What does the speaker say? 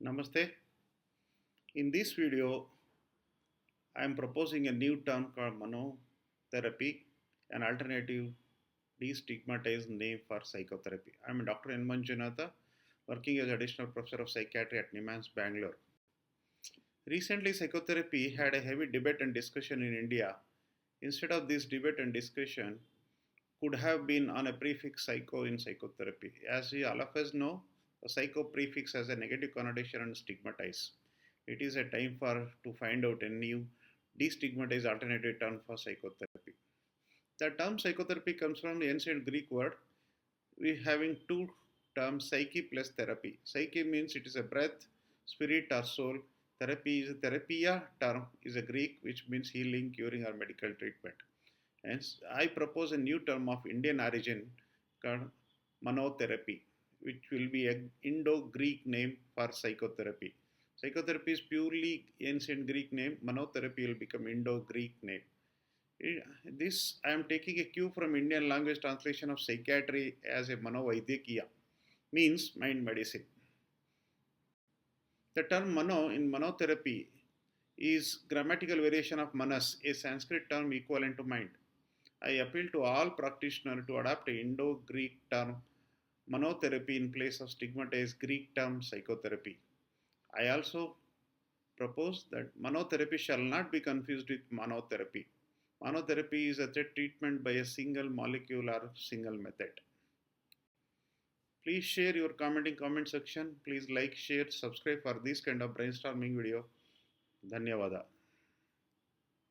Namaste. In this video, I am proposing a new term called Manotherapy, an alternative destigmatized name for psychotherapy. I am Dr. N. Manjunatha, working as additional professor of psychiatry at Indianized, Bangalore. Recently, psychotherapy had a heavy debate and discussion in India. Instead of this debate and discussion, could have been on a prefix psycho in psychotherapy. As we all of us know, the psycho prefix has a negative connotation and stigmatized. It is a time for to find out a new destigmatized alternative term for psychotherapy. The term psychotherapy comes from the ancient Greek word. We having two terms, psyche plus therapy. Psyche means it is a breath, spirit or soul. Therapy is a therapia term is a Greek which means healing, curing or medical treatment. Hence, I propose a new term of Indian origin called Manotherapy, which will be an Indo-Greek name for psychotherapy. Psychotherapy is purely ancient Greek name. Manotherapy will become Indo-Greek name. This I am taking a cue from Indian language translation of psychiatry as a Manovaidyakiya, means mind medicine. The term Mano in Manotherapy is grammatical variation of Manas, a Sanskrit term equivalent to mind. I appeal to all practitioners to adopt a Indo-Greek term Manotherapy in place of stigmatized Greek term psychotherapy. I also propose that Manotherapy shall not be confused with Manotherapy. Manotherapy is a treatment by a single molecule or single method. Please share your comment in comment section. Please like, share, subscribe for this kind of brainstorming video. Dhanyavada.